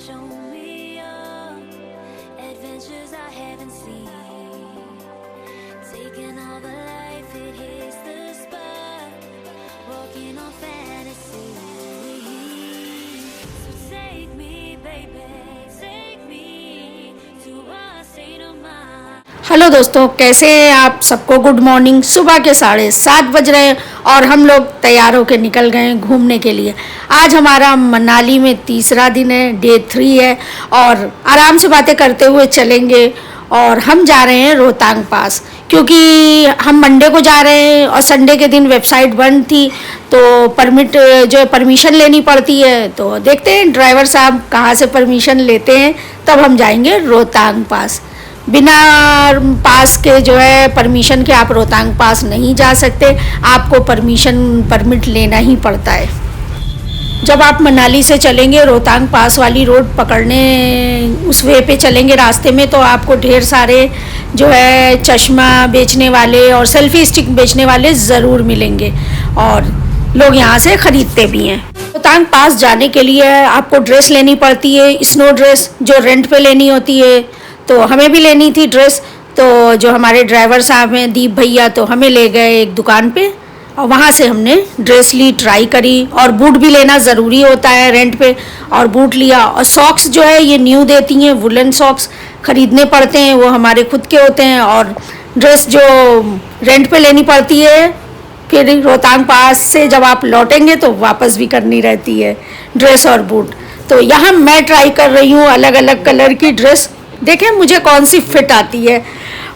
show me your adventures I haven't seen. Taking all the life, it hits the spot. Walking on fantasy. So take me, baby, take me to a state of mind. Hello दोस्तों, कैसे हैं आप? सबको good morning. सुबह के 7:30 बज रहे हैं और हम लोग तैयार होकर निकल गए हैं घूमने के लिए। आज हमारा मनाली में तीसरा दिन है, डे 3 है और आराम से बातें करते हुए चलेंगे। और हम जा रहे हैं रोहतांग पास, क्योंकि हम मंडे को जा रहे हैं और संडे के दिन वेबसाइट बंद थी, तो परमिशन लेनी पड़ती है। तो देखते हैं ड्राइवर साहब कहाँ से परमिशन लेते हैं, तब हम जाएंगे रोहतांग पास। बिना पास के परमिशन के आप रोहतांग पास नहीं जा सकते, आपको परमिट लेना ही पड़ता है। जब आप मनाली से चलेंगे रोहतांग पास वाली रोड पकड़ने, उस वे पे चलेंगे रास्ते में, तो आपको ढेर सारे चश्मा बेचने वाले और सेल्फी स्टिक बेचने वाले ज़रूर मिलेंगे और लोग यहाँ से ख़रीदते भी हैं। रोहतांग पास जाने के लिए आपको ड्रेस लेनी पड़ती है, स्नो ड्रेस जो रेंट पे लेनी होती है। तो हमें भी लेनी थी ड्रेस, तो जो हमारे ड्राइवर साहब हैं दीप भैया, तो हमें ले गए एक दुकान पे और वहाँ से हमने ड्रेस ली, ट्राई करी। और बूट भी लेना ज़रूरी होता है रेंट पे, और बूट लिया। और सॉक्स ये न्यू देती हैं, वुलन सॉक्स ख़रीदने पड़ते हैं, वो हमारे खुद के होते हैं। और ड्रेस जो रेंट पे लेनी पड़ती है, फिर रोहतांग पास से जब आप लौटेंगे तो वापस भी करनी रहती है ड्रेस और बूट। तो यहाँ मैं ट्राई कर रही हूँ अलग अलग कलर की ड्रेस, देखें मुझे कौन सी फिट आती है।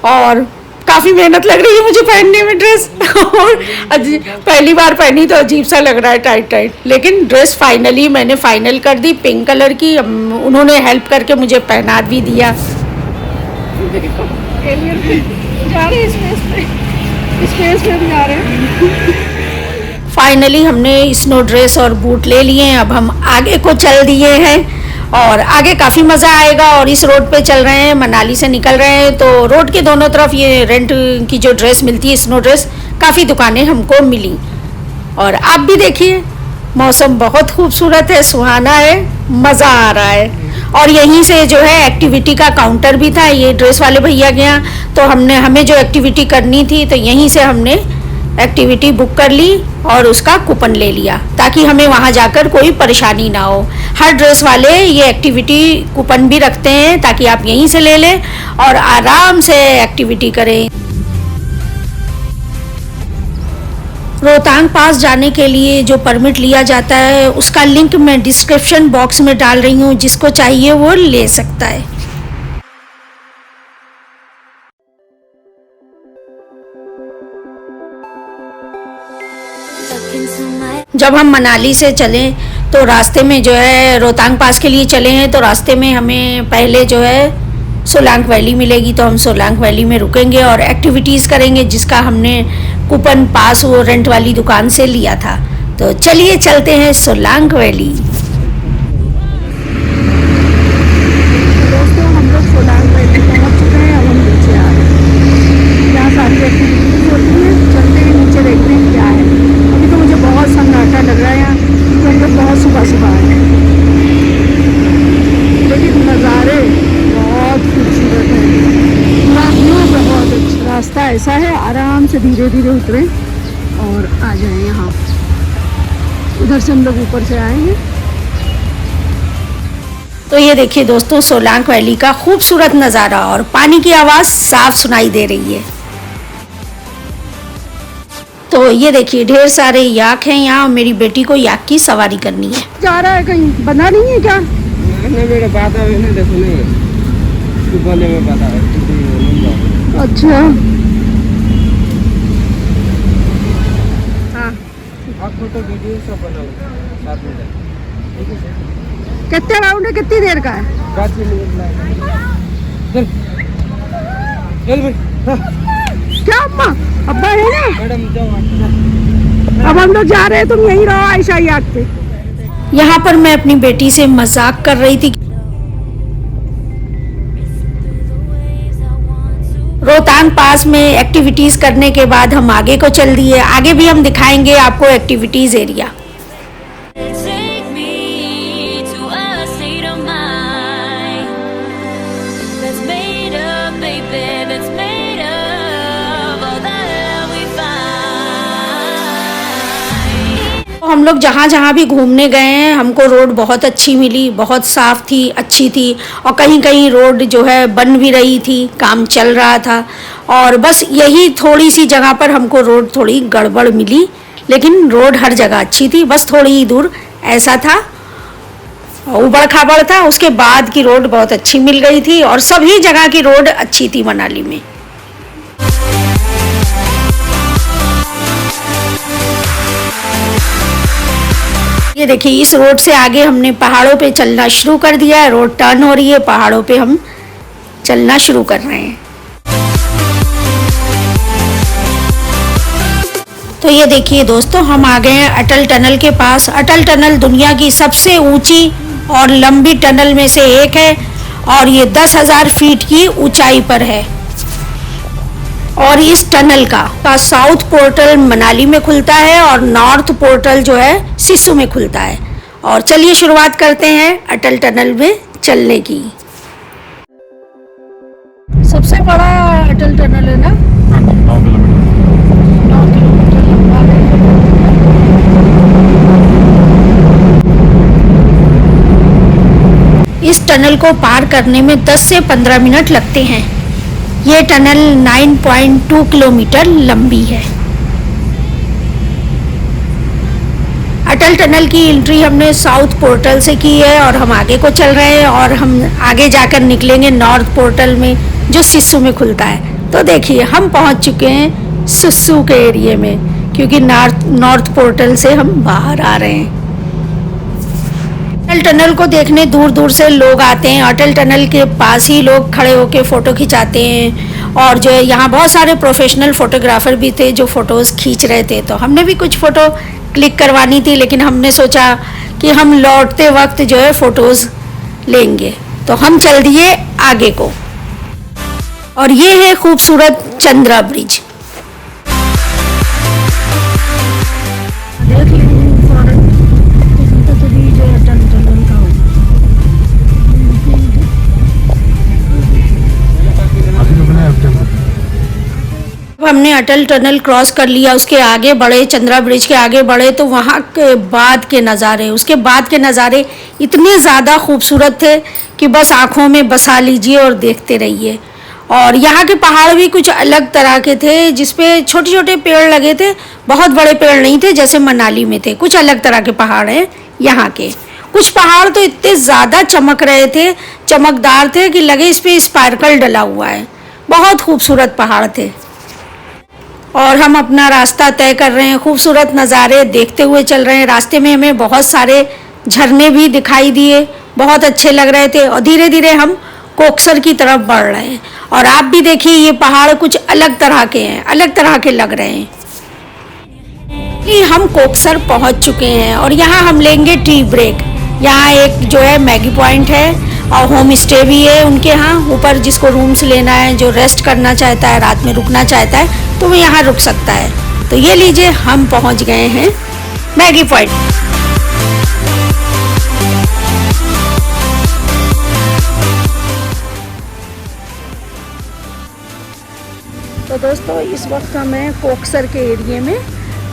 और काफ़ी मेहनत लग रही है मुझे पहनने में ड्रेस और पहली बार पहनी तो अजीब सा लग रहा है, टाइट टाइट। लेकिन ड्रेस मैंने फाइनल कर दी, पिंक कलर की। उन्होंने हेल्प करके मुझे पहना भी दिया। फाइनली हमने स्नो ड्रेस और बूट ले लिए। अब हम आगे को चल दिए हैं और आगे काफ़ी मज़ा आएगा। और इस रोड पे चल रहे हैं, मनाली से निकल रहे हैं, तो रोड के दोनों तरफ ये रेंट की जो ड्रेस मिलती है, स्नो ड्रेस, काफ़ी दुकानें हमको मिली। और आप भी देखिए, मौसम बहुत खूबसूरत है, सुहाना है, मज़ा आ रहा है। और यहीं से एक्टिविटी का काउंटर भी था ये ड्रेस वाले भैया के यहाँ, तो हमें जो एक्टिविटी करनी थी तो यहीं से हमने एक्टिविटी बुक कर ली और उसका कूपन ले लिया, ताकि हमें वहाँ जाकर कोई परेशानी ना हो। हर ड्रेस वाले ये एक्टिविटी कूपन भी रखते हैं, ताकि आप यहीं से ले लें और आराम से एक्टिविटी करें। रोहतांग पास जाने के लिए जो परमिट लिया जाता है, उसका लिंक मैं डिस्क्रिप्शन बॉक्स में डाल रही हूँ, जिसको चाहिए वो ले सकता है। जब हम मनाली से चलें तो रास्ते में रोहतांग पास के लिए चले हैं, तो रास्ते में हमें पहले सोलांग वैली मिलेगी, तो हम सोलांग वैली में रुकेंगे और एक्टिविटीज़ करेंगे, जिसका हमने कूपन पास वो रेंट वाली दुकान से लिया था। तो चलिए चलते हैं सोलांग वैली। दोस्तों, हम लोग सोलांग वैली पहुँच चुके हैं। अब हम नीचे आ रहे हैं, यहाँ सारी एक्टिविटीज़ होती हैं। चलते हैं नीचे, देखते हैं क्या है। अभी तो मुझे बहुत सन्नाटा लग रहा है यहाँ, क्योंकि हम लोग बहुत सुबह आए हैं, लेकिन नज़ारे बहुत खूबसूरत है। व्यू बहुत अच्छा। रास्ता ऐसा है, आराम से धीरे धीरे उतरें और आ जाएं यहाँ। उधर से हम लोग ऊपर से आए हैं। तो ये देखिए दोस्तों, सोलांग वैली का खूबसूरत नज़ारा, और पानी की आवाज़ साफ सुनाई दे रही है। तो ये देखिए, ढेर सारे याक हैं यहाँ। मेरी बेटी को याक की सवारी करनी है। जा रहा है कहीं, बंधा नहीं है क्या? मेरे बात है नहीं, देखो नहीं बोले में पता है। अच्छा हाँ, आप फोटो वीडियो सब बना लो साथ में। कितने राउंड है, कितनी देर का है? 5 मिनट। चल चल भाई। क्या अम्मा अब्बा है ना? मैडम जाओ। अब हम लोग जा रहे हैं, तुम यहीं रहो आयशा याक पे। यहाँ पर मैं अपनी बेटी से मजाक कर रही थी। रोहतांग पास में एक्टिविटीज करने के बाद हम आगे को चल दिए। आगे भी हम दिखाएंगे आपको activities area. Take me to a state of mind. हम लोग जहाँ जहाँ भी घूमने गए हैं हमको रोड बहुत अच्छी मिली, बहुत साफ़ थी, अच्छी थी। और कहीं कहीं रोड जो है बन भी रही थी, काम चल रहा था। और बस यही थोड़ी सी जगह पर हमको रोड थोड़ी गड़बड़ मिली, लेकिन रोड हर जगह अच्छी थी। बस थोड़ी ही दूर ऐसा था, उबड़ खाबड़ था, उसके बाद की रोड बहुत अच्छी मिल गई थी। और सभी जगह की रोड अच्छी थी मनाली में। ये देखिए, इस रोड से आगे हमने पहाड़ों पे चलना शुरू कर दिया है। रोड टर्न हो रही है, पहाड़ों पे हम चलना शुरू कर रहे हैं। तो ये देखिए दोस्तों, हम आ गए हैं अटल टनल के पास। अटल टनल दुनिया की सबसे ऊंची और लंबी टनल में से एक है और ये 10,000 फीट की ऊंचाई पर है। और इस टनल का साउथ पोर्टल मनाली में खुलता है और नॉर्थ पोर्टल जो है सिस्सू में खुलता है। और चलिए शुरुआत करते हैं अटल टनल में चलने की। सबसे बड़ा अटल टनल है ना, 9 किलोमीटर लंबा है। इस टनल को पार करने में 10 से 15 मिनट लगते हैं। ये टनल 9.2 किलोमीटर लंबी है। अटल टनल की एंट्री हमने साउथ पोर्टल से की है और हम आगे को चल रहे हैं और हम आगे जाकर निकलेंगे नॉर्थ पोर्टल में जो सिस्सू में खुलता है। तो देखिए, हम पहुंच चुके हैं सिस्सू के एरिया में, क्योंकि नॉर्थ पोर्टल से हम बाहर आ रहे हैं। अटल टनल को देखने दूर दूर से लोग आते हैं। अटल टनल के पास ही लोग खड़े होकर फ़ोटो खिंचाते हैं। और जो है यहाँ बहुत सारे प्रोफेशनल फ़ोटोग्राफ़र भी थे जो फ़ोटोज़ खींच रहे थे। तो हमने भी कुछ फ़ोटो क्लिक करवानी थी, लेकिन हमने सोचा कि हम लौटते वक्त जो है फ़ोटोज़ लेंगे, तो हम चल दिए आगे को। और ये है खूबसूरत चंद्रा ब्रिज। हमने अटल टनल क्रॉस कर लिया, उसके आगे बढ़े, चंद्रा ब्रिज के आगे बढ़े, तो वहाँ के बाद के नज़ारे, उसके बाद के नज़ारे इतने ज़्यादा खूबसूरत थे कि बस आँखों में बसा लीजिए और देखते रहिए। और यहाँ के पहाड़ भी कुछ अलग तरह के थे, जिसपे छोटे छोटे पेड़ लगे थे, बहुत बड़े पेड़ नहीं थे जैसे मनाली में थे। कुछ अलग तरह के पहाड़ हैं यहाँ के। कुछ पहाड़ तो इतने ज़्यादा चमक रहे थे, चमकदार थे कि लगे इस पर स्पार्कल डला हुआ है। बहुत खूबसूरत पहाड़ थे। और हम अपना रास्ता तय कर रहे हैं, खूबसूरत नज़ारे देखते हुए चल रहे हैं। रास्ते में हमें बहुत सारे झरने भी दिखाई दिए, बहुत अच्छे लग रहे थे। और धीरे धीरे हम कोकसर की तरफ बढ़ रहे हैं। और आप भी देखिए, ये पहाड़ कुछ अलग तरह के हैं, अलग तरह के लग रहे हैं। हम कोकसर पहुंच चुके हैं और यहाँ हम लेंगे टी ब्रेक। यहाँ एक जो है मैगी पॉइंट है और होम स्टे भी है उनके यहाँ ऊपर। जिसको रूम्स लेना है, जो रेस्ट करना चाहता है, रात में रुकना चाहता है, तो वो यहाँ रुक सकता है। तो ये लीजिए, हम पहुँच गए हैं मैगी पॉइंट। तो दोस्तों, इस वक्त हम कोकसर के एरिया में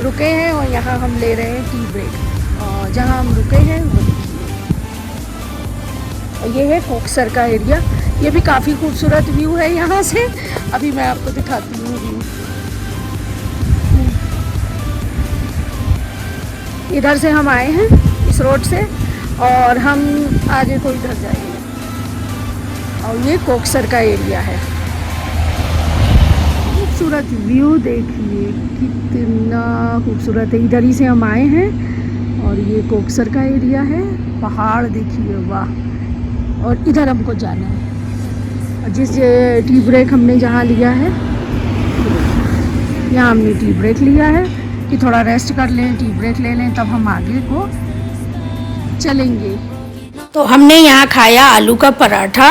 रुके हैं और यहाँ हम ले रहे हैं टी ब्रेक। और जहाँ हम रुके हैं वो ये है कोकसर का एरिया। ये भी काफ़ी खूबसूरत व्यू है यहाँ से। अभी मैं आपको दिखाती हूँ व्यू। इधर से हम आए हैं, इस रोड से, और हम आगे को इधर जाएंगे। और ये कोकसर का एरिया है। खूबसूरत व्यू देखिए, कितना खूबसूरत है। इधर ही से हम आए हैं और ये कोकसर का एरिया है। पहाड़ देखिए, वाह। और इधर हमको जाना है। और जिस टी ब्रेक हमने जहाँ लिया है, यहाँ हमने टी ब्रेक लिया है कि थोड़ा रेस्ट कर लें, टी ब्रेक ले लें, तब हम आगे को चलेंगे। तो हमने यहाँ खाया आलू का पराठा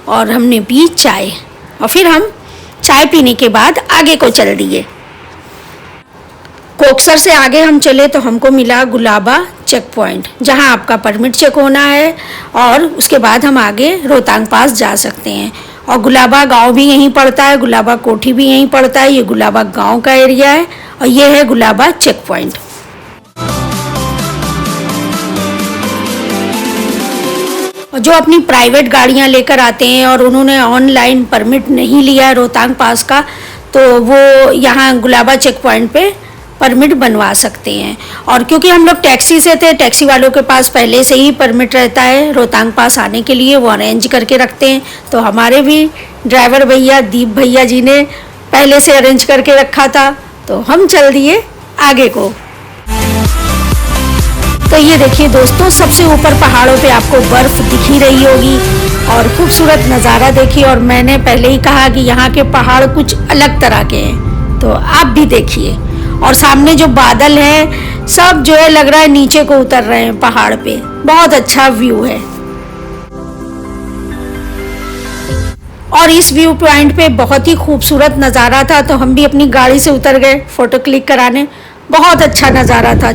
और हमने पी चाय। और फिर हम चाय पीने के बाद आगे को चल दिए। कोकसर से आगे हम चले तो हमको मिला गुलाबा चेक पॉइंट, जहां आपका परमिट चेक होना है और उसके बाद हम आगे रोहतांग पास जा सकते हैं। और गुलाबा गांव भी यहीं पड़ता है, गुलाबा कोठी भी यहीं पड़ता है। ये गुलाबा गांव का एरिया है और ये है गुलाबा चेक पॉइंट। जो अपनी प्राइवेट गाड़ियां लेकर आते हैं और उन्होंने ऑनलाइन परमिट नहीं लिया है रोहतांग पास का, तो वो यहाँ गुलाबा चेक पॉइंट पे परमिट बनवा सकते हैं। और क्योंकि हम लोग टैक्सी से थे, टैक्सी वालों के पास पहले से ही परमिट रहता है रोहतांग पास आने के लिए, वो अरेंज करके रखते हैं। तो हमारे भी ड्राइवर भैया दीप भैया जी ने पहले से अरेंज करके रखा था, तो हम चल दिए आगे को। तो ये देखिए दोस्तों, सबसे ऊपर पहाड़ों पे आपको बर्फ़ दिख ही रही होगी और खूबसूरत नज़ारा देखिए। और मैंने पहले ही कहा कि यहाँ के पहाड़ कुछ अलग तरह के हैं, तो आप भी देखिए। और सामने जो बादल है सब जो है लग रहा है नीचे को उतर रहे हैं पहाड़ पे, बहुत अच्छा व्यू है। और इस व्यू पॉइंट पे बहुत ही खूबसूरत नज़ारा था, तो हम भी अपनी गाड़ी से उतर गए फ़ोटो क्लिक कराने। बहुत अच्छा नज़ारा था।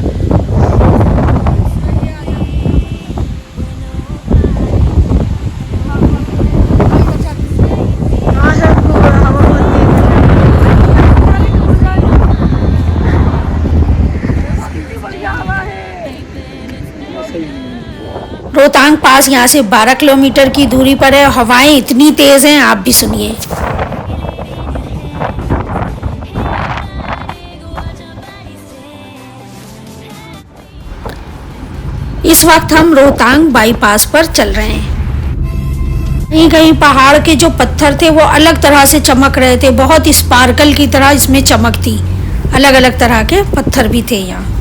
रोहतांग पास यहाँ से 12 किलोमीटर की दूरी पर है। हवाएं इतनी तेज़ हैं, आप भी सुनिए। इस वक्त हम रोहतांग बाईपास पर चल रहे हैं। कहीं कहीं पहाड़ के जो पत्थर थे वो अलग तरह से चमक रहे थे, बहुत स्पार्कल की तरह इसमें चमक थी। अलग अलग तरह के पत्थर भी थे यहाँ।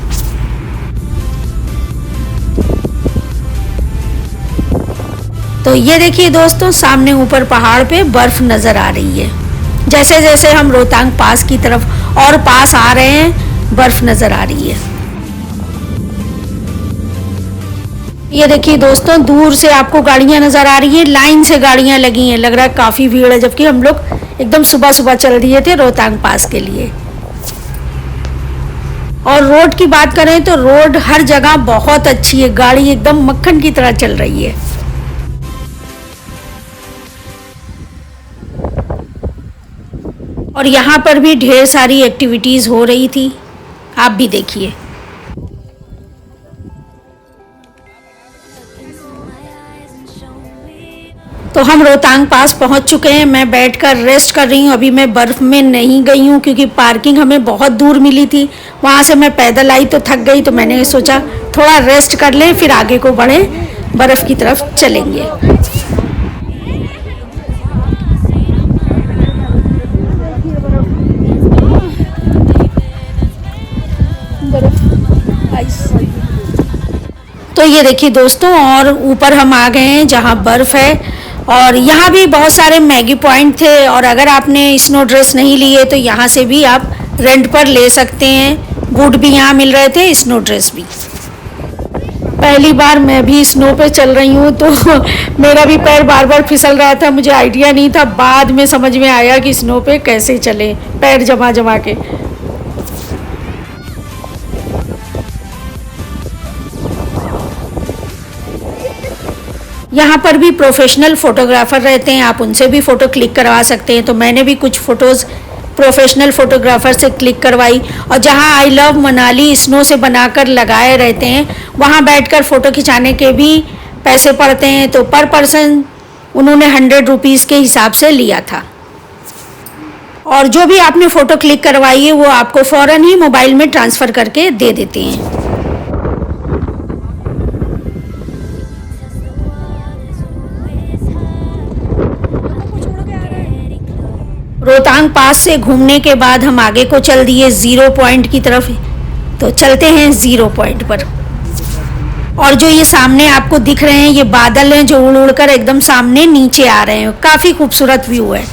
तो ये देखिए दोस्तों, सामने ऊपर पहाड़ पे बर्फ नज़र आ रही है। जैसे जैसे हम रोहतांग पास की तरफ और पास आ रहे हैं, बर्फ नज़र आ रही है। ये देखिए दोस्तों, दूर से आपको गाड़ियां नज़र आ रही है, लाइन से गाड़ियां लगी हैं। लग रहा है काफ़ी भीड़ है, जबकि हम लोग एकदम सुबह सुबह चल दिए थे रोहतांग पास के लिए। और रोड की बात करें तो रोड हर जगह बहुत अच्छी है, गाड़ी एकदम मक्खन की तरह चल रही है। और यहाँ पर भी ढेर सारी एक्टिविटीज़ हो रही थी, आप भी देखिए। तो हम रोहतांग पास पहुँच चुके हैं। मैं बैठकर रेस्ट कर रही हूँ। अभी मैं बर्फ़ में नहीं गई हूँ क्योंकि पार्किंग हमें बहुत दूर मिली थी। वहाँ से मैं पैदल आई तो थक गई, तो मैंने सोचा थोड़ा रेस्ट कर लें, फिर आगे को बढ़ें, बर्फ़ की तरफ चलेंगे। तो ये देखिए दोस्तों, और ऊपर हम आ गए हैं जहाँ बर्फ़ है। और यहाँ भी बहुत सारे मैगी पॉइंट थे, और अगर आपने स्नो ड्रेस नहीं लिए तो यहाँ से भी आप रेंट पर ले सकते हैं। बूट भी यहाँ मिल रहे थे, स्नो ड्रेस भी। पहली बार मैं भी स्नो पे चल रही हूँ, तो मेरा भी पैर बार बार फिसल रहा था। मुझे आइडिया नहीं था, बाद में समझ में आया कि स्नो पे कैसे चले, पैर जमा जमा के। यहाँ पर भी प्रोफेशनल फ़ोटोग्राफ़र रहते हैं, आप उनसे भी फ़ोटो क्लिक करवा सकते हैं। तो मैंने भी कुछ फ़ोटोज़ प्रोफेशनल फ़ोटोग्राफ़र से क्लिक करवाई। और जहाँ आई लव मनाली स्नो से बनाकर लगाए रहते हैं, वहाँ बैठकर फ़ोटो खिंचाने के भी पैसे पड़ते हैं। तो पर पर्सन उन्होंने 100 रुपीज़ के हिसाब से लिया था। और जो भी आपने फ़ोटो क्लिक करवाई है वो आपको फ़ौरन ही मोबाइल में ट्रांसफ़र करके दे देते हैं। रोहतांग पास से घूमने के बाद हम आगे को चल दिए ज़ीरो पॉइंट की तरफ। तो चलते हैं ज़ीरो पॉइंट पर। और जो ये सामने आपको दिख रहे हैं, ये बादल हैं जो उड़ उड़कर एकदम सामने नीचे आ रहे हैं। काफ़ी खूबसूरत व्यू है।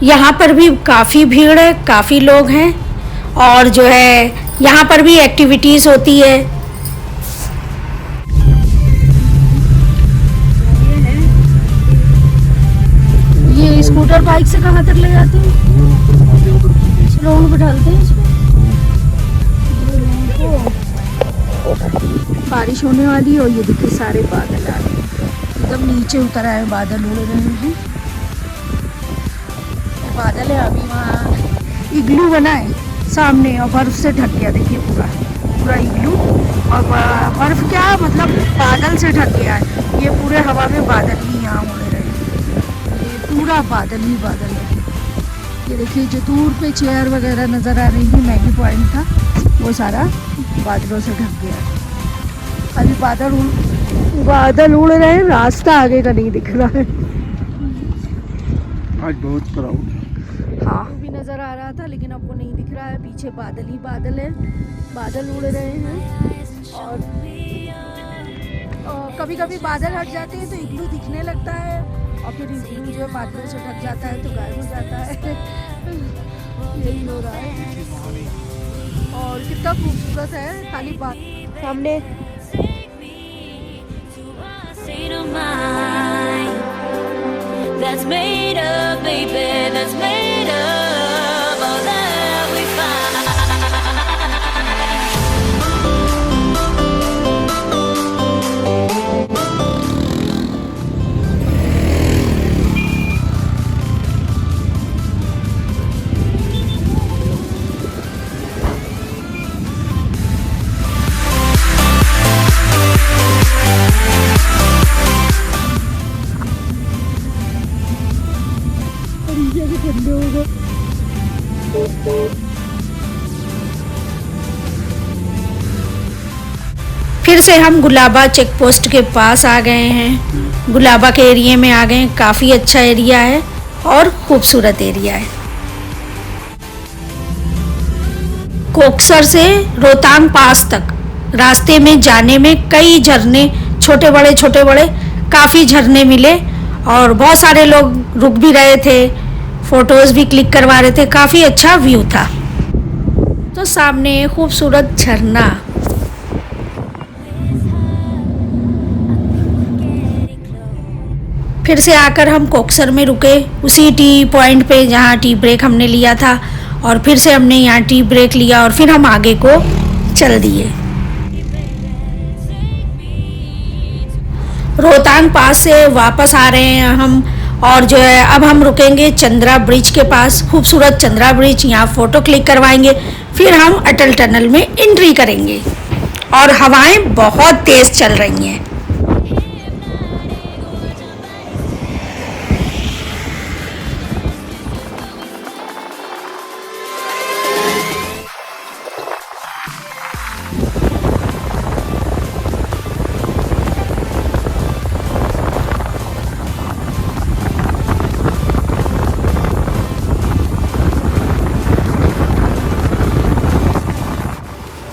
यहाँ पर भी काफ़ी भीड़ है, काफ़ी लोग हैं। और जो है यहाँ पर भी एक्टिविटीज़ होती है। ये स्कूटर बाइक से कहाँ तक ले जाते हैं? लोग बिठाते हैं इसमें। बारिश होने वाली है और ये देखिए सारे बादल आ रहे हैं। एकदम नीचे उतर आए, बादल उड़ रहे हैं। बादल है, अभी वहाँ इग्लू बना है सामने और बर्फ से ढक गया, देखिए पूरा पूरा इग्लू। और बर्फ क्या मतलब बादल से ढक गया है, ये पूरे हवा में बादल ही यहाँ उड़ रहे हैं, ये पूरा बादल ही बादल है। ये देखिए जो दूर पे चेयर वगैरह नज़र आ रही थी, मैगी पॉइंट था, वो सारा बादलों से ढक गया है। अभी बादल उड़ रहे हैं, रास्ता आगे का नहीं दिख रहा है। आज बहुत क्राउड। हाँ भी नज़र आ रहा था लेकिन अब वो नहीं दिख रहा है, पीछे बादल ही बादल है, बादल उड़ रहे हैं। और कभी कभी बादल हट जाते हैं तो इग्लू दिखने लगता है, और फिर इग्लू जो है बादलों से ढक जाता है तो गायब हो जाता है। यही हो रहा है। और कितना खूबसूरत है, खाली सामने That's made of, baby, that's made of all that we find. फिर से हम गुलाबा चेक पोस्ट के पास आ गए हैं, गुलाबा के एरिया में आ गए हैं। काफ़ी अच्छा एरिया है और खूबसूरत एरिया है। कोकसर से रोहतांग पास तक रास्ते में जाने में कई झरने, छोटे बड़े काफ़ी झरने मिले और बहुत सारे लोग रुक भी रहे थे, फोटोज़ भी क्लिक करवा रहे थे। काफ़ी अच्छा व्यू था। तो सामने खूबसूरत झरना। फिर से आकर हम कोकसर में रुके, उसी टी पॉइंट पे जहाँ टी ब्रेक हमने लिया था, और फिर से हमने यहाँ टी ब्रेक लिया और फिर हम आगे को चल दिए। रोहतांग पास से वापस आ रहे हैं हम, और जो है अब हम रुकेंगे चंद्रा ब्रिज के पास। खूबसूरत चंद्रा ब्रिज, यहाँ फ़ोटो क्लिक करवाएंगे, फिर हम अटल टनल में एंट्री करेंगे। और हवाएं बहुत तेज़ चल रही हैं।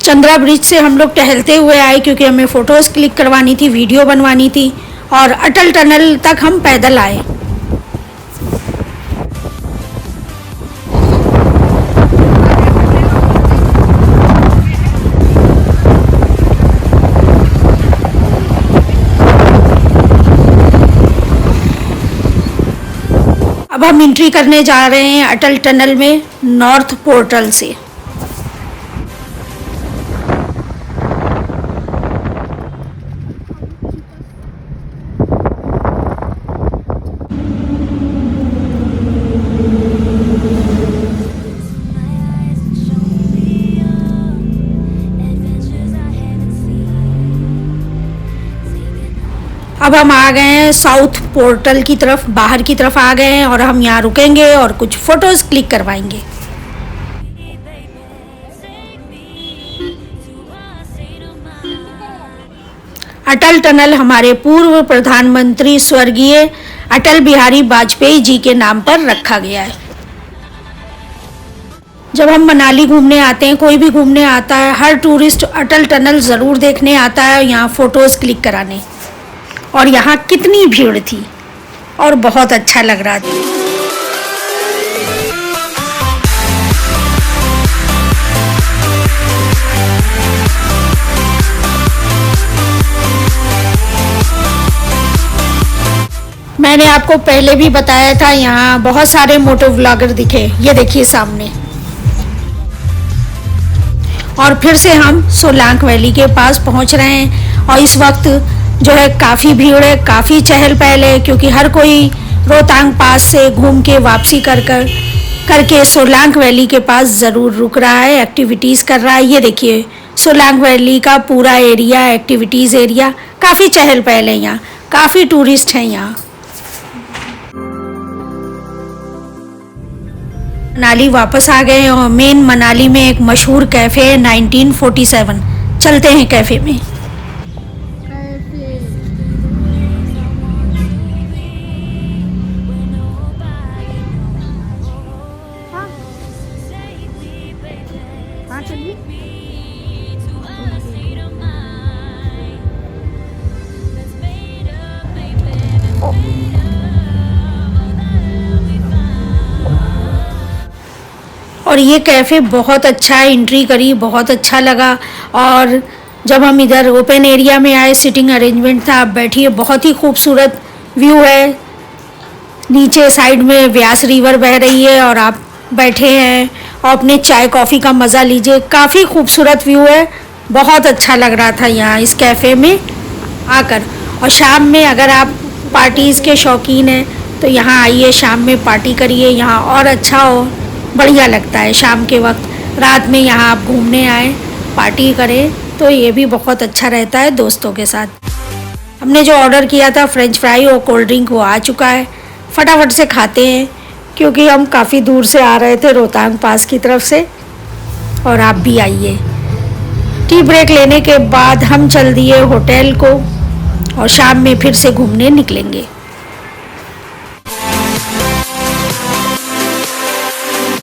चंद्रा ब्रिज से हम लोग टहलते हुए आए क्योंकि हमें फ़ोटोज़ क्लिक करवानी थी, वीडियो बनवानी थी, और अटल टनल तक हम पैदल आए। अब हम एंट्री करने जा रहे हैं अटल टनल में नॉर्थ पोर्टल से। अब हम आ गए हैं साउथ पोर्टल की तरफ, बाहर की तरफ आ गए हैं, और हम यहाँ रुकेंगे और कुछ फ़ोटोज़ क्लिक करवाएंगे। अटल टनल हमारे पूर्व प्रधानमंत्री स्वर्गीय अटल बिहारी वाजपेयी जी के नाम पर रखा गया है। जब हम मनाली घूमने आते हैं, कोई भी घूमने आता है, हर टूरिस्ट अटल टनल ज़रूर देखने आता है, यहाँ फ़ोटोज़ क्लिक कराने। और यहाँ कितनी भीड़ थी और बहुत अच्छा लग रहा था। मैंने आपको पहले भी बताया था, यहाँ बहुत सारे मोटो व्लॉगर दिखे, ये देखिए सामने। और फिर से हम सोलांग वैली के पास पहुँच रहे हैं, और इस वक्त जो है काफ़ी भीड़ है, काफ़ी चहल पहल है, क्योंकि हर कोई रोहतांग पास से घूम के वापसी करके सोलांग वैली के पास ज़रूर रुक रहा है, एक्टिविटीज़ कर रहा है। ये देखिए सोलांग वैली का पूरा एरिया, एक्टिविटीज़ एरिया, काफ़ी चहल पहल है यहाँ, काफ़ी टूरिस्ट हैं यहाँ। मनाली वापस आ गए और मेन मनाली में एक मशहूर कैफ़े है 1947। चलते हैं कैफ़े में। हाँ चलिए। और ये कैफ़े बहुत अच्छा है, एंट्री करी बहुत अच्छा लगा। और जब हम इधर ओपन एरिया में आए, सिटिंग अरेंजमेंट था, आप बैठिए, बहुत ही खूबसूरत व्यू है। नीचे साइड में व्यास रिवर बह रही है और आप बैठे हैं और अपने चाय कॉफ़ी का मज़ा लीजिए। काफ़ी खूबसूरत व्यू है, बहुत अच्छा लग रहा था यहाँ इस कैफ़े में आकर। और शाम में अगर आप पार्टीज़ के शौकीन हैं तो यहाँ आइए, शाम में पार्टी करिए, यहाँ और अच्छा हो, बढ़िया लगता है शाम के वक्त। रात में यहाँ आप घूमने आए, पार्टी करें तो ये भी बहुत अच्छा रहता है दोस्तों के साथ। हमने जो ऑर्डर किया था फ्रेंच फ्राई और कोल्ड ड्रिंक, वो आ चुका है। फटाफट से खाते हैं क्योंकि हम काफ़ी दूर से आ रहे थे रोहतांग पास की तरफ से। और आप भी आइए। टी ब्रेक लेने के बाद हम चल दिए होटल को और शाम में फिर से घूमने निकलेंगे।